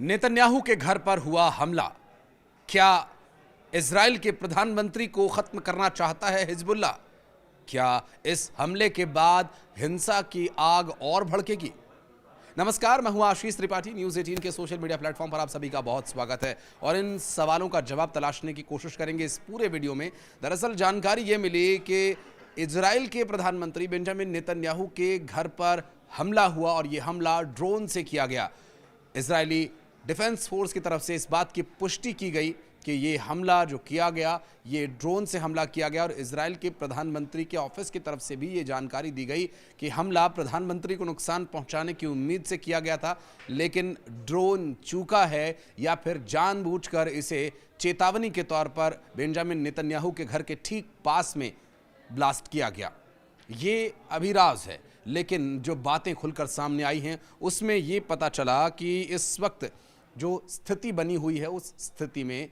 Netanyahu के घर पर हुआ हमला। क्या इजराइल के प्रधानमंत्री को खत्म करना चाहता है हिजबुल्लाह? क्या इस हमले के बाद हिंसा की आग और भड़केगी? नमस्कार, मैं हूं आशीष त्रिपाठी। न्यूज़ 18 के सोशल मीडिया प्लेटफॉर्म पर आप सभी का बहुत स्वागत है और इन सवालों का जवाब तलाशने की कोशिश करेंगे इस पूरे वीडियो में। दरअसल जानकारी ये मिली कि इजराइल के प्रधानमंत्री बेंजामिन नेतन्याहू के घर पर हमला हुआ और ये हमला ड्रोन से किया गया। इजरायली डिफेंस फोर्स की तरफ से इस बात की पुष्टि की गई कि ये हमला जो किया गया ये ड्रोन से हमला किया गया और इजराइल के प्रधानमंत्री के ऑफिस की तरफ से भी ये जानकारी दी गई कि हमला प्रधानमंत्री को नुकसान पहुंचाने की उम्मीद से किया गया था, लेकिन ड्रोन चूका है या फिर जानबूझकर इसे चेतावनी के तौर पर बेंजामिन नेतन्याहू के घर के ठीक पास में ब्लास्ट किया गया। ये अभी राज है, लेकिन जो बातें खुलकर सामने आई हैं उसमें ये पता चला कि इस वक्त जो स्थिति बनी हुई है उस स्थिति में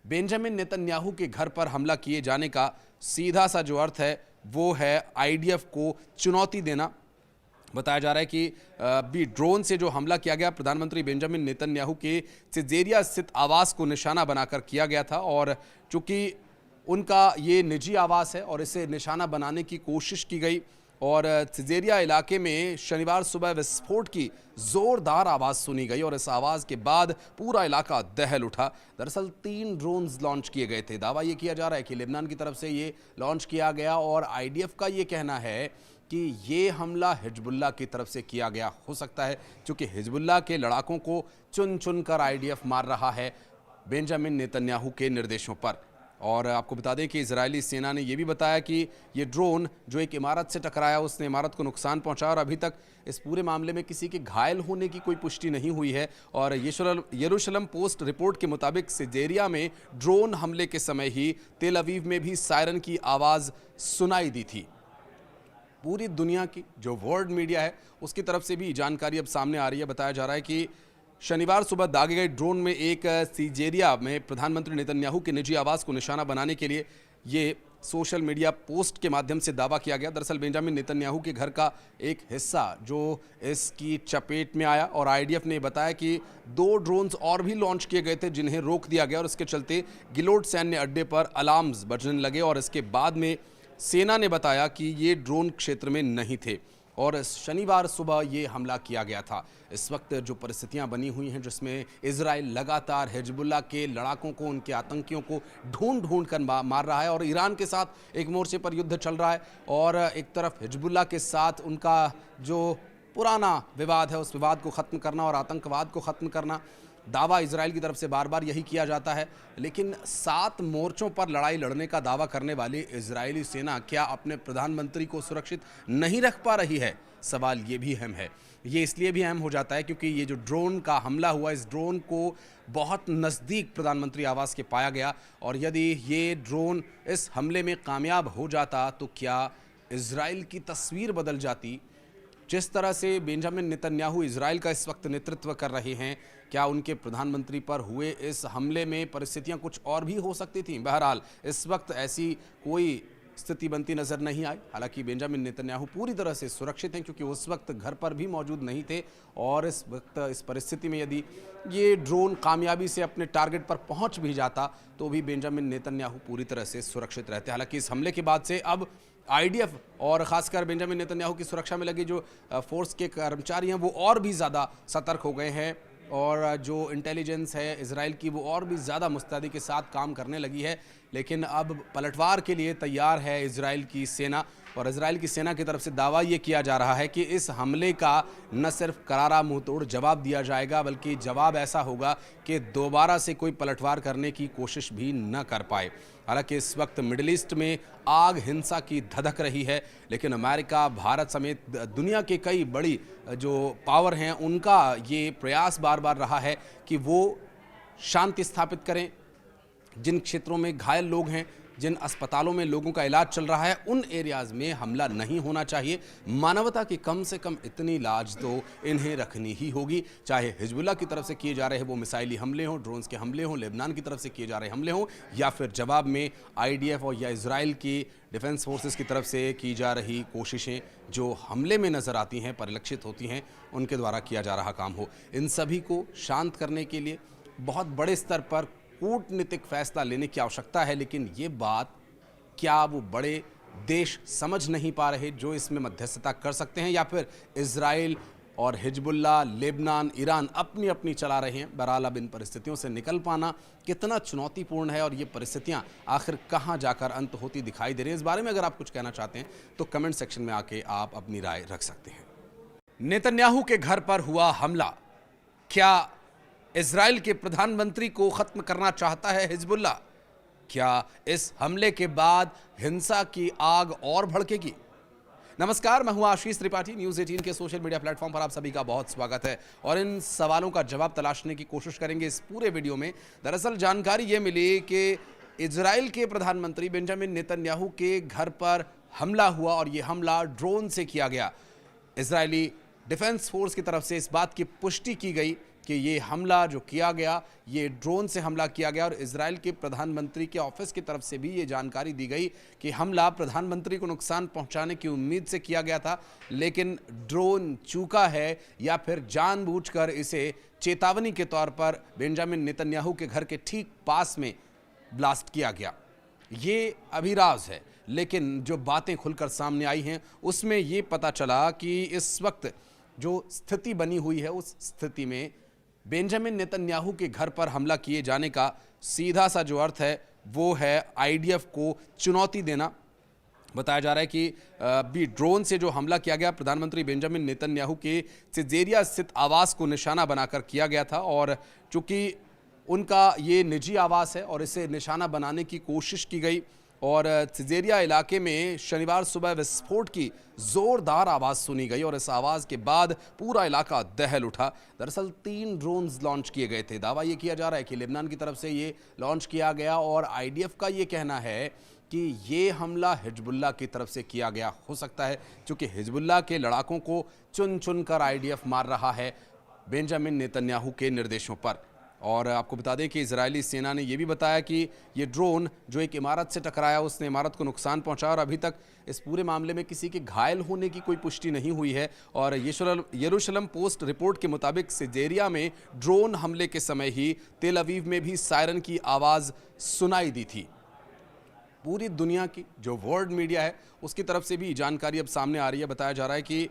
बेंजामिन नेतन्याहू के घर पर हमला किए जाने का सीधा सा जो अर्थ है वो है आईडीएफ को चुनौती देना। बताया जा रहा है कि भी ड्रोन से जो हमला किया गया प्रधानमंत्री बेंजामिन नेतन्याहू के सिजेरिया स्थित आवास को निशाना बनाकर किया गया था और चूंकि उनका ये निजी आवास है और इसे निशाना बनाने की कोशिश की गई और सिजेरिया इलाके में शनिवार सुबह विस्फोट की जोरदार आवाज़ सुनी गई और इस आवाज़ के बाद पूरा इलाका दहल उठा। दरअसल 3 ड्रोन्स लॉन्च किए गए थे। दावा ये किया जा रहा है कि लेबनान की तरफ से ये लॉन्च किया गया और आईडीएफ का ये कहना है कि ये हमला हिजबुल्लाह की तरफ से किया गया हो सकता है, क्योंकि हिजबुल्लाह के लड़ाकों को चुन चुन कर आईडीएफ मार रहा है बेंजामिन नेतन्याहू के निर्देशों पर। और आपको बता दें कि इजरायली सेना ने यह भी बताया कि ये ड्रोन जो एक इमारत से टकराया उसने इमारत को नुकसान पहुंचा और अभी तक इस पूरे मामले में किसी के घायल होने की कोई पुष्टि नहीं हुई है। और यरूशलेम पोस्ट रिपोर्ट के मुताबिक सिजेरिया में ड्रोन हमले के समय ही तेल अवीव में भी सायरन की आवाज़ सुनाई दी थी। पूरी दुनिया की जो वर्ल्ड मीडिया है उसकी तरफ से भी जानकारी अब सामने आ रही है। बताया जा रहा है कि शनिवार सुबह दागे गए ड्रोन में एक सिजेरिया में प्रधानमंत्री नेतन्याहू के निजी आवास को निशाना बनाने के लिए ये सोशल मीडिया पोस्ट के माध्यम से दावा किया गया। दरअसल बेंजामिन नेतन्याहू के घर का एक हिस्सा जो इसकी चपेट में आया और आईडीएफ ने बताया कि 2 ड्रोन्स और भी लॉन्च किए गए थे जिन्हें रोक दिया गया और इसके चलते गिलोड सैन्य अड्डे पर अलार्म्स बजने लगे और इसके बाद में सेना ने बताया कि ये ड्रोन क्षेत्र में नहीं थे और शनिवार सुबह ये हमला किया गया था। इस वक्त जो परिस्थितियां बनी हुई हैं जिसमें इजराइल लगातार हिजबुल्लाह के लड़ाकों को, उनके आतंकियों को ढूंढ ढूंढ कर मार रहा है और ईरान के साथ एक मोर्चे पर युद्ध चल रहा है और एक तरफ हिजबुल्लाह के साथ उनका जो पुराना विवाद है उस विवाद को ख़त्म करना और आतंकवाद को ख़त्म करना। दावा इजराइल की तरफ से बार बार यही किया जाता है, लेकिन 7 मोर्चों पर लड़ाई लड़ने का दावा करने वाली इजरायली सेना क्या अपने प्रधानमंत्री को सुरक्षित नहीं रख पा रही है? सवाल ये भी अहम है। ये इसलिए भी अहम हो जाता है क्योंकि ये जो ड्रोन का हमला हुआ इस ड्रोन को बहुत नज़दीक प्रधानमंत्री आवास के पाया गया और यदि ये ड्रोन इस हमले में कामयाब हो जाता तो क्या इजराइल की तस्वीर बदल जाती? जिस तरह से बेंजामिन नेतन्याहू इजराइल का इस वक्त नेतृत्व कर रहे हैं, क्या उनके प्रधानमंत्री पर हुए इस हमले में परिस्थितियां कुछ और भी हो सकती थीं? बहरहाल इस वक्त ऐसी कोई स्थिति बनती नजर नहीं आई। हालांकि बेंजामिन नेतन्याहू पूरी तरह से सुरक्षित हैं क्योंकि उस वक्त घर पर भी मौजूद नहीं थे और इस वक्त इस परिस्थिति में यदि ये ड्रोन कामयाबी से अपने टारगेट पर पहुंच भी जाता तो भी बेंजामिन नेतन्याहू पूरी तरह से सुरक्षित रहते। हालांकि इस हमले के बाद से अब आईडीएफ और ख़ासकर बेंजामिन नेतन्याहू की सुरक्षा में लगे जो फोर्स के कर्मचारी हैं वो और भी ज़्यादा सतर्क हो गए हैं और जो इंटेलिजेंस है इजराइल की वो और भी ज़्यादा मुस्तैदी के साथ काम करने लगी है। लेकिन अब पलटवार के लिए तैयार है इजराइल की सेना और इजराइल की सेना की तरफ से दावा ये किया जा रहा है कि इस हमले का न सिर्फ करारा मुंहतोड़ जवाब दिया जाएगा बल्कि जवाब ऐसा होगा कि दोबारा से कोई पलटवार करने की कोशिश भी न कर पाए। हालांकि इस वक्त मिडिल ईस्ट में आग हिंसा की धधक रही है, लेकिन अमेरिका, भारत समेत दुनिया के कई बड़ी जो पावर हैं उनका ये प्रयास बार बार रहा है कि वो शांति स्थापित करें। जिन क्षेत्रों में घायल लोग हैं जिन अस्पतालों में लोगों का इलाज चल रहा है उन एरियाज़ में हमला नहीं होना चाहिए। मानवता की कम से कम इतनी लाज तो इन्हें रखनी ही होगी, चाहे हिजबुल्लाह की तरफ से किए जा रहे वो मिसाइली हमले हों, ड्रोन्स के हमले हों, लेबनान की तरफ से किए जा रहे हमले हों, या फिर जवाब में आईडीएफ और या इजराइल की डिफेंस फोर्सेस की तरफ से की जा रही कोशिशें जो हमले में नज़र आती हैं, परिलक्षित होती हैं, उनके द्वारा किया जा रहा काम हो। इन सभी को शांत करने के लिए बहुत बड़े स्तर पर कूटनीतिक फैसला लेने की आवश्यकता है, लेकिन ये बात क्या वो बड़े देश समझ नहीं पा रहे जो इसमें मध्यस्थता कर सकते हैं, या फिर इजराइल और हिजबुल्लाह, लेबनान, ईरान अपनी अपनी चला रहे हैं। बहरहाल अब इन परिस्थितियों से निकल पाना कितना चुनौतीपूर्ण है और ये परिस्थितियां आखिर कहां जाकर अंत होती दिखाई दे रही हैं, इस बारे में अगर आप कुछ कहना चाहते हैं तो कमेंट सेक्शन में आके आप अपनी राय रख सकते हैं। नेतन्याहू के घर पर हुआ हमला, क्या इजराइल के प्रधानमंत्री को खत्म करना चाहता है हिजबुल्लाह? क्या इस हमले के बाद हिंसा की आग और भड़केगी? नमस्कार, मैं हूं आशीष त्रिपाठी। न्यूज़ 18 के सोशल मीडिया प्लेटफॉर्म पर आप सभी का बहुत स्वागत है और इन सवालों का जवाब तलाशने की कोशिश करेंगे इस पूरे वीडियो में। दरअसल जानकारी ये मिली कि इजराइल के प्रधानमंत्री बेंजामिन नेतन्याहू के घर पर हमला हुआ और ये हमला ड्रोन से किया गया। इजरायली डिफेंस फोर्स की तरफ से इस बात की पुष्टि की गई कि ये हमला जो किया गया ये ड्रोन से हमला किया गया, और इजराइल के प्रधानमंत्री के ऑफिस की तरफ से भी ये जानकारी दी गई कि हमला प्रधानमंत्री को नुकसान पहुंचाने की उम्मीद से किया गया था, लेकिन ड्रोन चूका है या फिर जानबूझकर इसे चेतावनी के तौर पर बेंजामिन नेतन्याहू के घर के ठीक पास में ब्लास्ट किया गया। ये अभी राज है, लेकिन जो बातें खुलकर सामने आई हैं उसमें ये पता चला कि इस वक्त जो स्थिति बनी हुई है उस स्थिति में बेंजामिन नेतन्याहू के घर पर हमला किए जाने का सीधा सा जो अर्थ है वो है आईडीएफ को चुनौती देना। बताया जा रहा है कि भी ड्रोन से जो हमला किया गया प्रधानमंत्री बेंजामिन नेतन्याहू के सिजेरिया स्थित आवास को निशाना बनाकर किया गया था, और चूंकि उनका ये निजी आवास है और इसे निशाना बनाने की कोशिश की गई और सिजेरिया इलाके में शनिवार सुबह विस्फोट की जोरदार आवाज़ सुनी गई और इस आवाज़ के बाद पूरा इलाका दहल उठा। दरअसल 3 ड्रोन्स लॉन्च किए गए थे। दावा ये किया जा रहा है कि लेबनान की तरफ से ये लॉन्च किया गया और आईडीएफ का ये कहना है कि ये हमला हिजबुल्लाह की तरफ से किया गया हो सकता है, क्योंकि हिजबुल्लाह के लड़ाकों को चुन चुन कर आईडीएफ मार रहा है बेंजामिन नेतन्याहू के निर्देशों पर। और आपको बता दें कि इजरायली सेना ने यह भी बताया कि ये ड्रोन जो एक इमारत से टकराया उसने इमारत को नुकसान पहुंचाया, और अभी तक इस पूरे मामले में किसी के घायल होने की कोई पुष्टि नहीं हुई है। और यरूशलेम पोस्ट रिपोर्ट के मुताबिक सिजेरिया में ड्रोन हमले के समय ही तेल अवीव में भी सायरन की आवाज़ सुनाई दी थी। पूरी दुनिया की जो वर्ल्ड मीडिया है उसकी तरफ से भी जानकारी अब सामने आ रही है। बताया जा रहा है कि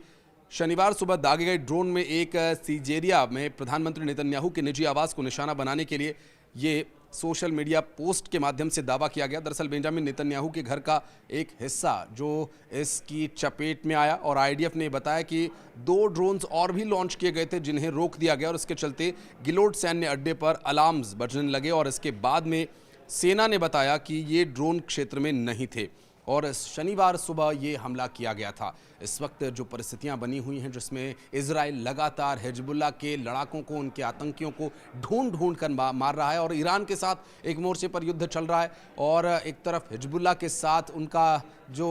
शनिवार सुबह दागे गए ड्रोन में एक सिजेरिया में प्रधानमंत्री नेतन्याहू के निजी आवास को निशाना बनाने के लिए ये सोशल मीडिया पोस्ट के माध्यम से दावा किया गया। दरअसल बेंजामिन नेतन्याहू के घर का एक हिस्सा जो इसकी चपेट में आया, और आईडीएफ ने बताया कि 2 ड्रोन्स और भी लॉन्च किए गए थे जिन्हें रोक दिया गया, और इसके चलते गिलोड सैन्य अड्डे पर अलार्म्स बजने लगे और इसके बाद में सेना ने बताया कि ये ड्रोन क्षेत्र में नहीं थे और शनिवार सुबह ये हमला किया गया था। इस वक्त जो परिस्थितियां बनी हुई हैं जिसमें इजराइल लगातार हिजबुल्लाह के लड़ाकों को, उनके आतंकियों को ढूंढ ढूंढ कर मार रहा है, और ईरान के साथ एक मोर्चे पर युद्ध चल रहा है और एक तरफ हिजबुल्लाह के साथ उनका जो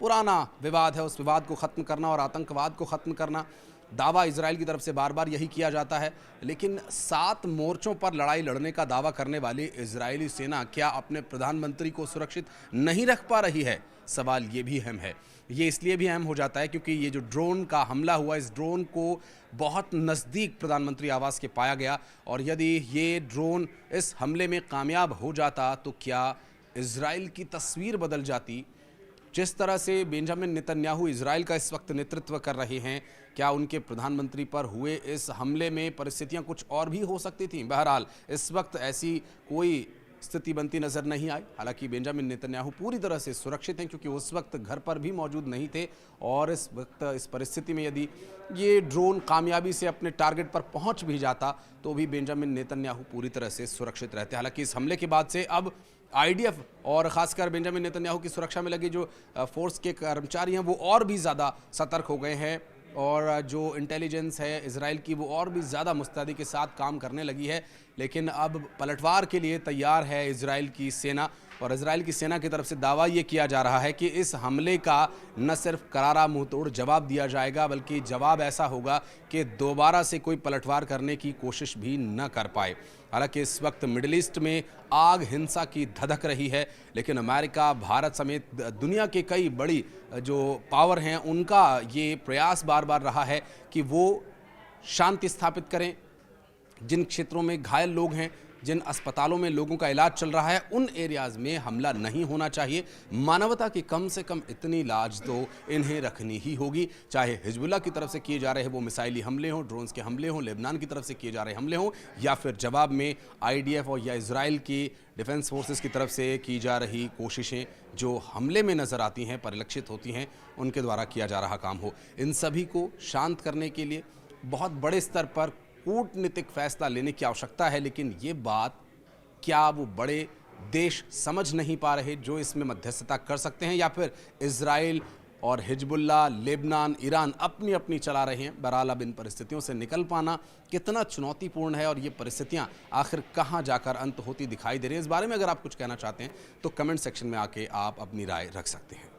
पुराना विवाद है उस विवाद को ख़त्म करना और आतंकवाद को ख़त्म करना। दावा इजराइल की तरफ से बार बार यही किया जाता है, लेकिन 7 मोर्चों पर लड़ाई लड़ने का दावा करने वाली इजरायली सेना क्या अपने प्रधानमंत्री को सुरक्षित नहीं रख पा रही है? सवाल ये भी अहम है। ये इसलिए भी अहम हो जाता है क्योंकि ये जो ड्रोन का हमला हुआ, इस ड्रोन को बहुत नज़दीक प्रधानमंत्री आवास के पाया गया, और यदि ये ड्रोन इस हमले में कामयाब हो जाता तो क्या इजराइल की तस्वीर बदल जाती? जिस तरह से बेंजामिन नेतन्याहू इजराइल का इस वक्त नेतृत्व कर रहे हैं, क्या उनके प्रधानमंत्री पर हुए इस हमले में परिस्थितियां कुछ और भी हो सकती थीं? बहरहाल इस वक्त ऐसी कोई स्थिति बनती नजर नहीं आई। हालांकि बेंजामिन नेतन्याहू पूरी तरह से सुरक्षित हैं क्योंकि उस वक्त घर पर भी मौजूद नहीं थे, और इस वक्त इस परिस्थिति में यदि ये ड्रोन कामयाबी से अपने टारगेट पर पहुंच भी जाता तो भी बेंजामिन नेतन्याहू पूरी तरह से सुरक्षित रहते। हालांकि इस हमले के बाद से अब आईडीएफ और खासकर बेंजामिन नेतन्याहू की सुरक्षा में लगे जो फोर्स के कर्मचारी हैं वो और भी ज़्यादा सतर्क हो गए हैं, और जो इंटेलिजेंस है इजराइल की वो और भी ज़्यादा मुस्तैदी के साथ काम करने लगी है। लेकिन अब पलटवार के लिए तैयार है इजराइल की सेना, और इजराइल की सेना की तरफ से दावा ये किया जा रहा है कि इस हमले का न सिर्फ करारा मुंहतोड़ जवाब दिया जाएगा, बल्कि जवाब ऐसा होगा कि दोबारा से कोई पलटवार करने की कोशिश भी न कर पाए। हालांकि इस वक्त मिडिल ईस्ट में आग हिंसा की धधक रही है, लेकिन अमेरिका, भारत समेत दुनिया के कई बड़ी जो पावर हैं उनका ये प्रयास बार बार रहा है कि वो शांति स्थापित करें। जिन क्षेत्रों में घायल लोग हैं, जिन अस्पतालों में लोगों का इलाज चल रहा है, उन एरियाज में हमला नहीं होना चाहिए। मानवता की कम से कम इतनी लाज तो इन्हें रखनी ही होगी, चाहे हिजबुल्लाह की तरफ से किए जा रहे वो मिसाइली हमले हों, ड्रोन्स के हमले हों, लेबनान की तरफ से किए जा रहे हमले हों, या फिर जवाब में आईडीएफ और या इजराइल की डिफेंस फोर्सेस की तरफ से की जा रही कोशिशें जो हमले में नज़र आती हैं, परिलक्षित होती हैं, उनके द्वारा किया जा रहा काम हो। इन सभी को शांत करने के लिए बहुत बड़े स्तर पर कूटनीतिक फैसला लेने की आवश्यकता है, लेकिन ये बात क्या वो बड़े देश समझ नहीं पा रहे जो इसमें मध्यस्थता कर सकते हैं, या फिर इजराइल और हिजबुल्लाह, लेबनान, ईरान अपनी अपनी चला रहे हैं। बहरहाल अब इन परिस्थितियों से निकल पाना कितना चुनौतीपूर्ण है और ये परिस्थितियां आखिर कहां जाकर अंत होती दिखाई दे रही है, इस बारे में अगर आप कुछ कहना चाहते हैं तो कमेंट सेक्शन में आके आप अपनी राय रख सकते हैं।